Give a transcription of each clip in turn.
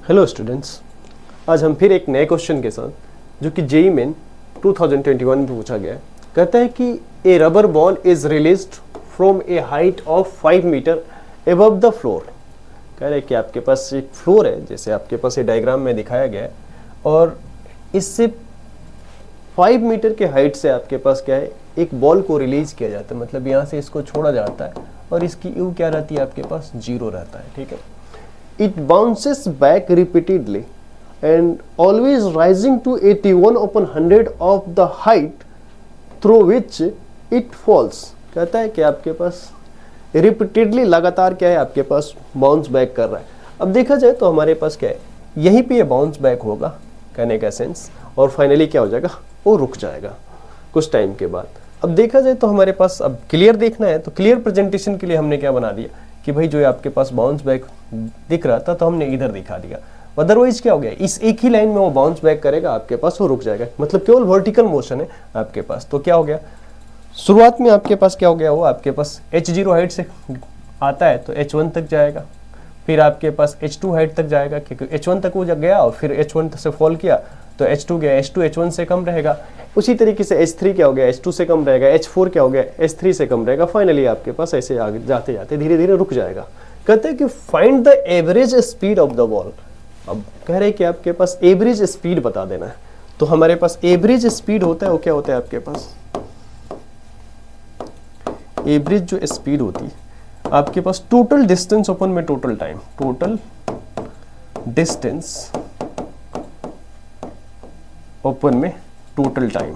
Hello students, आज हम फिर एक नए क्वेश्चन के साथ जो कि जेईई मेन 2021 में पूछा गया है। कहता है कि a rubber ball is released from a height of 5 metre above the floor. कह रहे हैं कि आपके पास एक फ्लोर है, जैसे आपके पास ये डायग्राम में दिखाया गया है, और इससे 5 मीटर के हाइट से आपके पास क्या है, एक बॉल को रिलीज किया जाता है, मतलब यहाँ से इसको छोड़ा जाता है और इसकी यू क्या रहती है, आपके पास 0 रहता है। ठीक है, it bounces back repeatedly and always rising to 81 upon 100 of the height through which it falls। कहता है कि आपके पास रिपीटेडली लगातार क्या है, आपके पास बाउंस बैक कर रहा है। अब देखा जाए तो हमारे पास क्या है, यहीं पे ये बाउंस बैक होगा कहने का सेंस, और फाइनली क्या हो जाएगा, वो रुक जाएगा कुछ टाइम के बाद। अब देखा जाए तो हमारे पास अब क्लियर देखना है, तो क्लियर प्रेजेंटेशन के लिए हमने क्या बना दिया कि भाई जो आपके पास बाउंस बैक दिख रहा था तो हमने इधर दिखा दिया। अदरवाइज क्या हो गया, इस एक ही लाइन में वो बाउंस बैक करेगा, आपके पास वो रुक जाएगा, मतलब केवल वर्टिकल मोशन है आपके पास। तो क्या हो गया, शुरुआत में आपके पास क्या हो गया, वो आपके पास h0 हाइट से आता है तो h1 तक जाएगा, फिर आपके पास h2 हाइट तक जाएगा, क्योंकि h1 तक वो गया और फिर h1 से फॉल किया तो h2 गया, h2 h1 से कम रहेगा। उसी तरीके से h3 क्या हो गया, h2 से कम रहेगा, h4 क्या हो गया, h3 से कम रहेगा। फाइनली आपके पास ऐसे आगे जाते जाते धीरे धीरे रुक जाएगा। कहते हैं कि find the average speed of the ball. अब कह रहे हैं कि आपके पास एवरेज स्पीड बता देना है, तो हमारे पास एवरेज स्पीड होता है वो क्या होता है, आपके पास एवरेज जो स्पीड होती है आपके पास टोटल डिस्टेंस ओपन में total time, total distance open में टोटल टाइम।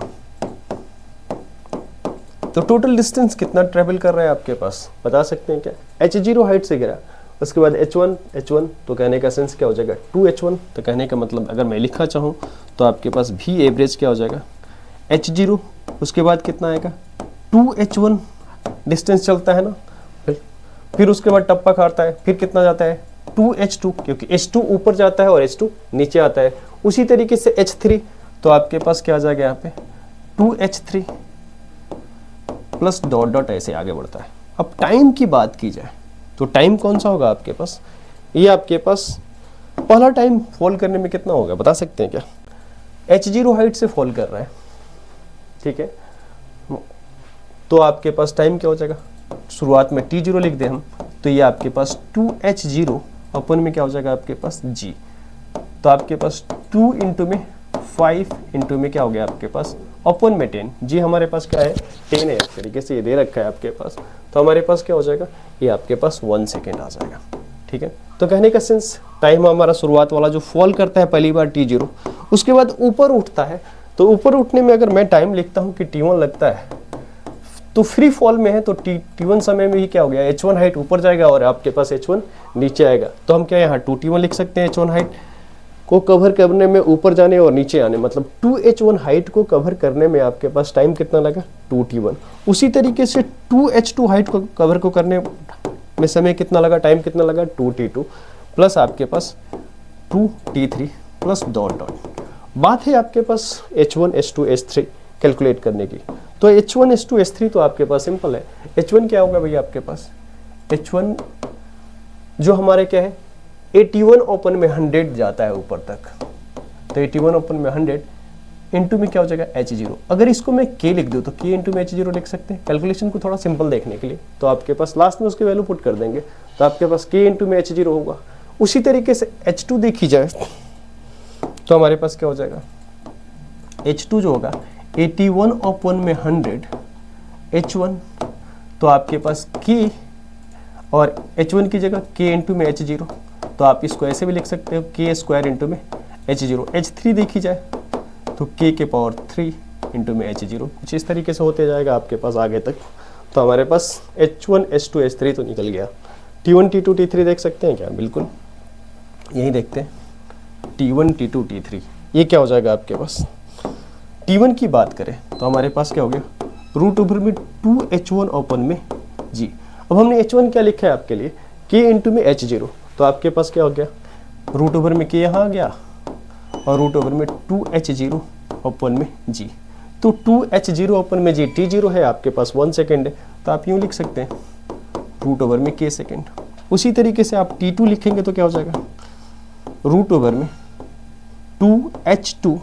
तो टोटल डिस्टेंस कितना ट्रेवल कर रहा है आपके पास बता सकते हैं क्या, h0 हाइट से गिरा, उसके बाद h1 तो कहने का सेंस क्या हो जाएगा 2h1। तो कहने का मतलब अगर मैं लिखना चाहूँ तो आपके पास भी एवरेज क्या हो जाएगा h0, उसके बाद कितना आएगा 2h1 डिस्टेंस चलता है ना, फिर उसके बाद टप्पा काटता है, फिर कितना जाता है 2h2, क्योंकि h2 ऊपर जाता है और h2 नीचे आता है। उसी तरीके से h3 तो आपके पास क्या आ जाएगा यहाँ पे 2h3 प्लस डॉट डॉट ऐसे आगे बढ़ता है। अब टाइम की बात की जाए तो टाइम कौन सा होगा आपके पास, ये आपके पास पहला टाइम फॉल करने में कितना होगा बता सकते हैं क्या, h0 हाइट से फॉल कर रहा है, ठीक है, तो आपके पास टाइम क्या हो जाएगा, शुरुआत में t0 लिख दे हम, तो ये आपके पास 2h0 अपन में क्या हो जाएगा आपके पास g, तो आपके पास 2 इंटू में 5 इंटू में क्या हो गया आपके पास ओपन में 10, जी हमारे पास क्या है 10 है, इस तरीके से ये दे रखा है आपके पास, तो हमारे पास क्या हो जाएगा, ये आपके पास 1 सेकेंड आ जाएगा। ठीक है, तो कहने का सेंस टाइम हमारा शुरुआत वाला जो फॉल करता है पहली बार t0, उसके बाद ऊपर उठता है, तो ऊपर उठने में अगर मैं टाइम लिखता हूँ कि t1 लगता है, तो फ्री फॉल में है तो t1 समय में ही क्या हो गया h1 हाइट ऊपर जाएगा और आपके पास h1 नीचे आएगा। तो हम क्या यहाँ 2t1 लिख सकते हैं, h1 हाइट को कवर करने में ऊपर जाने और नीचे आने, मतलब 2h1 हाइट को कवर करने में आपके पास टाइम कितना लगा 2t1। उसी तरीके से 2h2 हाइट को कवर को करने में समय कितना लगा, टाइम कितना लगा 2t2 प्लस आपके पास 2t3 प्लस डॉट डॉट। बात है आपके पास h1 h2 h3 कैलकुलेट करने की, तो h1 h2 h3 तो आपके पास सिंपल है। h1 क्या होगा भैया आपके पास, h1 जो हमारे क्या है 81 ओपन में 100 जाता है ऊपर तक, तो 81 ओपन में 100 इंटू में क्या हो जाएगा h0। अगर इसको मैं k लिख दूँ तो k इंटू में h0 लिख सकते हैं, कैलकुलेशन को थोड़ा सिंपल देखने के लिए, तो आपके पास लास्ट में उसकी वैल्यू पुट कर देंगे, तो आपके पास k इंटू में h0 होगा। उसी तरीके से h2 देखी जाए तो हमारे पास क्या हो जाएगा, h2 जो होगा 81 ओपन में 100 h1, तो आपके पास k और h1 की जगह k इंटू में h0, तो आप इसको ऐसे भी लिख सकते हो k स्क्वायर इंटू में h0। h3 देखी जाए तो k के पावर 3 इंटू में h0, कुछ इस तरीके से होते जाएगा आपके पास आगे तक। तो हमारे पास h1 h2 h3 तो निकल गया। t1 t2 t3 देख सकते हैं क्या, बिल्कुल यही देखते हैं t1 t2 t3, ये क्या हो जाएगा आपके पास। t1 की बात करें तो हमारे पास क्या हो गया रूट ओवर में 2h1 ओपन में g। अब हमने h1 क्या लिखा है आपके लिए k इंटू में h0, तो आपके पास क्या हो गया रूट ओवर में k यहाँ आ गया और रूट ओवर में 2h0 ओपन में g, तो 2h0 ओपन में g t0 है, आपके पास 1 सेकेंड है, तो आप यूँ लिख सकते हैं रूट ओवर में k सेकेंड। उसी तरीके से आप t2 लिखेंगे तो क्या हो जाएगा रूट ओवर में 2h2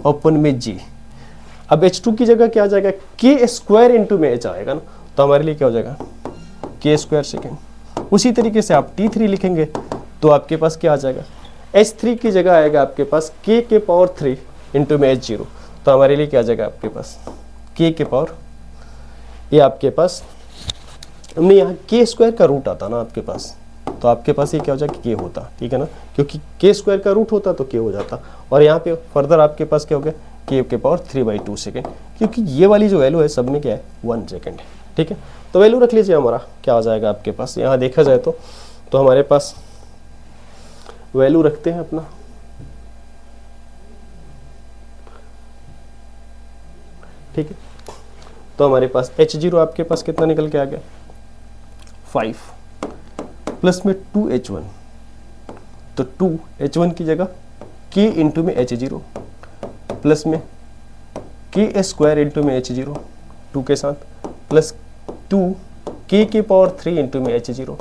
ओपन में g। अब h2 की जगह क्या आ जाएगा, k स्क्वायर इंटू में h आएगा ना, तो हमारे लिए क्या हो जाएगा k स्क्वायर सेकेंड। उसी तरीके से आप t3 लिखेंगे तो आपके पास क्या आ जाएगा, h3 की जगह आएगा आपके पास k के पावर 3 इंटू में h0, तो हमारे लिए क्या आ जाएगा आपके पास k के पावर, ये आपके पास हमने यहाँ k स्क्वायर का रूट आता ना आपके पास, तो आपके पास ये क्या हो जाएगा k होता, ठीक है ना, क्योंकि k स्क्वायर का रूट होता तो k हो जाता। और यहाँ पे फर्दर आपके पास क्या हो गया k के पावर 3/2 सेकेंड, क्योंकि ये वाली जो वैल्यू है सब में क्या है 1 सेकेंड है, ठीक है। तो वैल्यू रख लीजिए, हमारा क्या हो जाएगा आपके पास, यहाँ देखा जाए तो हमारे पास वैल्यू रखते हैं अपना, ठीक है। तो हमारे पास h0 आपके पास कितना निकल के आ गया 5 प्लस में 2h1, तो 2h1 की जगह k इंटू में h0 प्लस में k स्क्वायर इंटू में h0 2 के साथ प्लस 2 k के पावर 3 इंटू में h0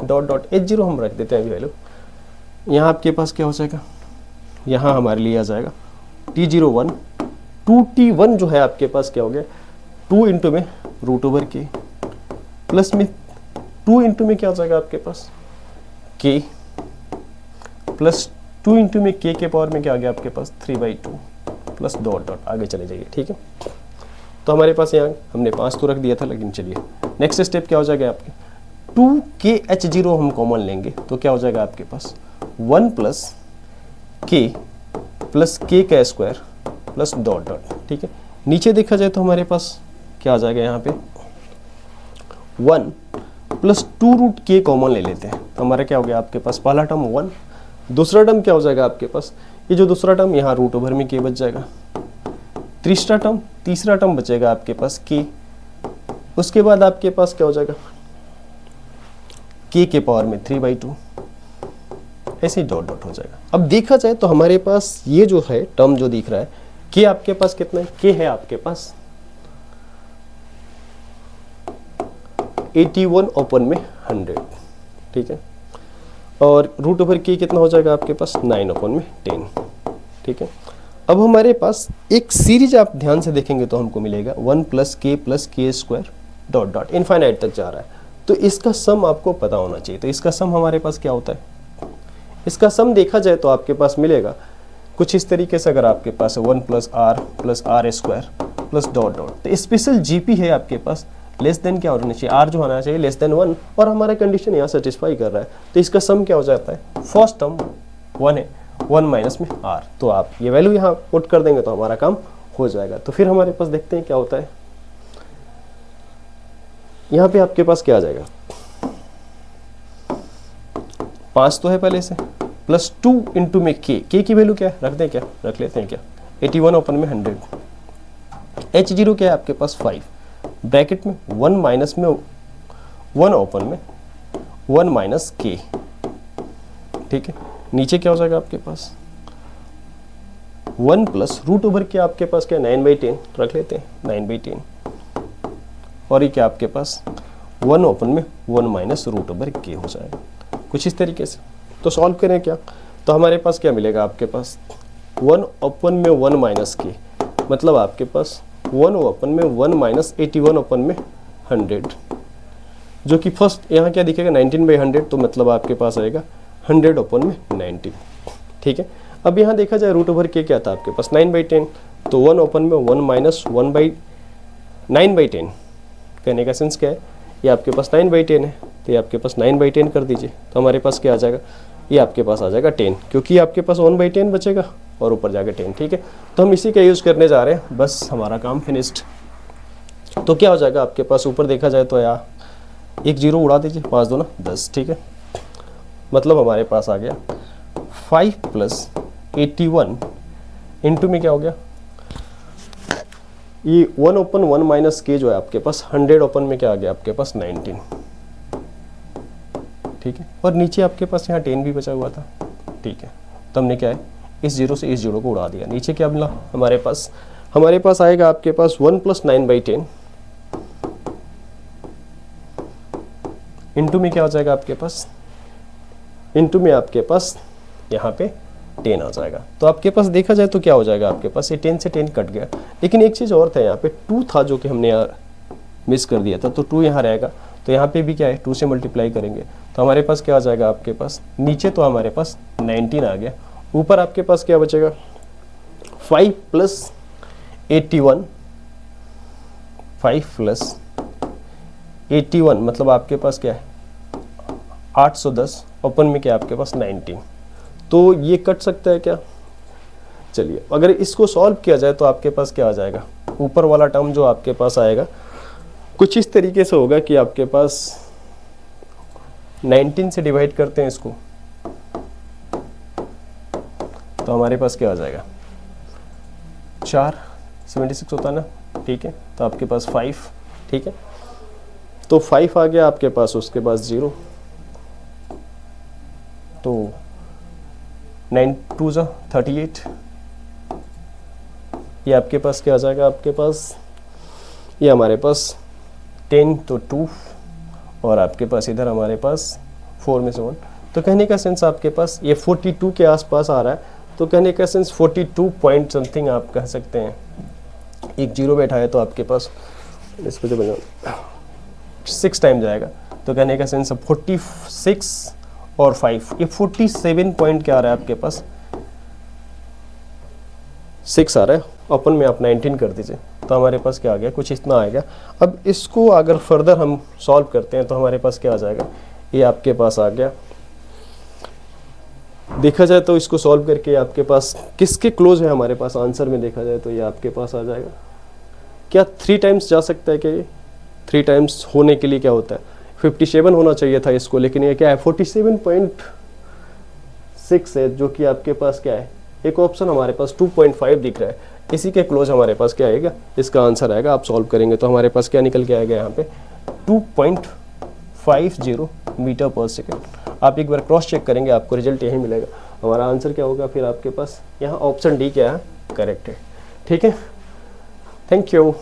डॉट डॉट h0 हम रख देते हैं अभी वैल्यू। यहाँ आपके पास क्या हो जाएगा, यहाँ हमारे लिए आ जाएगा t01 2t1 जो है आपके पास क्या हो गया 2 इंटू में रूट ओवर के प्लस में 2 इंटू में क्या हो जाएगा आपके पास k प्लस 2 इंटू में k के पावर में क्या आ गया आपके पास 3/2 प्लस डॉट डॉट आगे चले जाइए, ठीक है। तो हमारे पास यहाँ हमने 5 तो रख दिया था, लेकिन चलिए नेक्स्ट स्टेप क्या हो जाएगा आपके 2kh0 हम कॉमन लेंगे तो क्या हो जाएगा आपके पास 1 प्लस k प्लस k का स्क्वायर प्लस डॉट डॉट, ठीक है। नीचे देखा जाए तो हमारे पास क्या आ जाएगा, यहाँ पे 1 प्लस 2 रूट k कॉमन ले लेते हैं, तो हमारा क्या हो गया आपके पास पहला टर्म 1, दूसरा टर्म क्या हो जाएगा आपके पास, ये जो दूसरा टर्म यहाँ रूट ओवर में k बच जाएगा, तीसरा टर्म बचेगा आपके पास k, उसके बाद आपके पास क्या हो जाएगा k के पावर में 3/2, ऐसे ही डॉट डॉट हो जाएगा। अब देखा जाए तो हमारे पास ये जो है टर्म जो दिख रहा है k आपके पास कितना है, k है आपके पास 81 ओपन में 100, ठीक है, और रूट ओवर k कितना हो जाएगा आपके पास 9 ओपन में 10, ठीक है। अब हमारे पास एक सीरीज आप ध्यान से देखेंगे तो हमको मिलेगा 1 plus k square dot dot infinite तक जा रहा है, तो इसका सम आपको पता होना चाहिए। तो इसका सम हमारे पास क्या होता है, इसका सम देखा जाए तो आपके पास मिलेगा कुछ इस तरीके से, अगर आपके पास 1 plus r square plus dot dot, तो स्पेशल जीपी है आपके पास लेस देन क्या होना चाहिए, r जो होना चाहिए लेस देन 1, और हमारा कंडीशन यहाँ सेटिस्फाई कर रहा है, तो इसका सम क्या हो जाता है, फर्स्ट टर्म 1 है, 1 माइनस में r, तो आप ये वैल्यू यहाँ पुट कर देंगे तो हमारा काम हो जाएगा। तो फिर हमारे पास देखते हैं क्या होता है, यहाँ पे आपके पास क्या आ जाएगा 5 तो है पहले से, प्लस 2 इंटू में k की वैल्यू क्या है, रख दें क्या, रख लेते हैं क्या 81 ओपन में 100, h0 क्या है आपके पास 5, ब्रैकेट में 1 माइनस में 1 ओपन में 1 माइनस k, ठीक है। नीचे क्या हो जाएगा आपके पास 1 प्लस रूट ओवर के आपके पास क्या 9/10, रख लेते हैं 9/10, और ये क्या आपके पास 1 ओपन में 1 माइनस रूट ओवर k हो जाएगा कुछ इस तरीके से। तो सॉल्व करें क्या, तो हमारे पास क्या मिलेगा आपके पास 1 ओपन में 1 माइनस k, मतलब आपके पास 1 ओपन में 1 माइनस 81 ओपन में 100, जो कि फर्स्ट यहाँ क्या दिखेगा 19/100, तो मतलब आपके पास आएगा 100 ओपन में 90, ठीक है। अब यहाँ देखा जाए रूट ओवर के क्या था आपके पास 9/10, तो 1 ओपन में 1 माइनस 9/10, कहने का सेंस क्या है, ये आपके पास 9/10 है, तो ये आपके पास 9/10 कर दीजिए, तो हमारे पास क्या आ जाएगा, ये आपके पास आ जाएगा 10, क्योंकि आपके पास 1/10 बचेगा और ऊपर जाके 10, ठीक है। तो हम इसी का यूज़ करने जा रहे हैं, बस हमारा काम फिनिश्ड। तो क्या हो जाएगा आपके पास ऊपर देखा जाए तो यार एक 0 उड़ा दीजिए, 5 2 10, ठीक है, मतलब हमारे पास आ गया 5 प्लस 81 इंटू में क्या हो गया, ये 1 ओपन 1 माइनस k जो है आपके पास 100 ओपन में क्या आ गया आपके पास 19, ठीक है, और नीचे आपके पास यहाँ 10 भी बचा हुआ था, ठीक है। तो हमने क्या है इस 0 से इस 0 को उड़ा दिया, नीचे क्या मिला हमारे पास आएगा आपके पास 1 प्लस 9/10 इंटू में क्या हो जाएगा आपके पास, इंटू में आपके पास यहाँ पे 10 आ जाएगा। तो आपके पास देखा जाए तो क्या हो जाएगा, आपके पास ये 10 से 10 कट गया। लेकिन एक चीज़ और था, यहाँ पे 2 था जो कि हमने यार मिस कर दिया था, तो 2 यहाँ रहेगा। तो यहाँ पे भी क्या है, 2 से मल्टीप्लाई करेंगे तो हमारे पास क्या आ जाएगा, आपके पास नीचे तो हमारे पास 19 आ गया, ऊपर आपके पास क्या बचेगा 5 + 81, 5 + 81 मतलब आपके पास क्या है 810, ओपन में क्या आपके पास 19। तो ये कट सकता है क्या, चलिए अगर इसको सॉल्व किया जाए तो आपके पास क्या आ जाएगा, ऊपर वाला टर्म जो आपके पास आएगा कुछ इस तरीके से होगा कि आपके पास 19 से डिवाइड करते हैं इसको, तो हमारे पास क्या आ जाएगा 4, 76 होता है ना, ठीक है। तो आपके पास 5, ठीक है, तो 5 आ गया आपके पास, उसके पास 0, तो 9 2 = 38, ये आपके पास क्या आ जाएगा, आपके पास ये हमारे पास 10 तो 2 और आपके पास इधर हमारे पास 4 में से 1, तो कहने का सेंस आपके पास ये 42 के आसपास आ रहा है। तो कहने का सेंस 42 पॉइंट समथिंग आप कह सकते हैं, एक 0 बैठा है तो आपके पास इस पर जो 6 टाइम जाएगा, तो कहने का सेंस 46 और 5 ये 47 पॉइंट क्या आ रहा है आपके पास 6 आ रहा है, ओपन में आप 19 कर दीजिए, तो हमारे पास क्या आ गया, कुछ इतना आएगा। अब इसको अगर फर्दर हम सॉल्व करते हैं तो हमारे पास क्या आ जाएगा, ये आपके पास आ गया। देखा जाए तो इसको सॉल्व करके आपके पास किसके क्लोज है हमारे पास आंसर में देखा जाए तो ये आपके पास आ जाएगा। क्या 3 टाइम्स जा सकता है, क्या ये 3 टाइम्स होने के लिए क्या होता है 57 होना चाहिए था इसको, लेकिन ये क्या है 47.6 है, जो कि आपके पास क्या है, एक ऑप्शन हमारे पास 2.5 दिख रहा है, इसी के क्लोज हमारे पास क्या आएगा, इसका आंसर आएगा। आप सॉल्व करेंगे तो हमारे पास क्या निकल के आएगा, यहाँ पे 2.50 मीटर पर सेकेंड। आप एक बार क्रॉस चेक करेंगे आपको रिजल्ट यही मिलेगा। हमारा आंसर क्या होगा फिर आपके पास, यहाँ ऑप्शन डी क्या है, करेक्ट है, ठीक है। Thank you.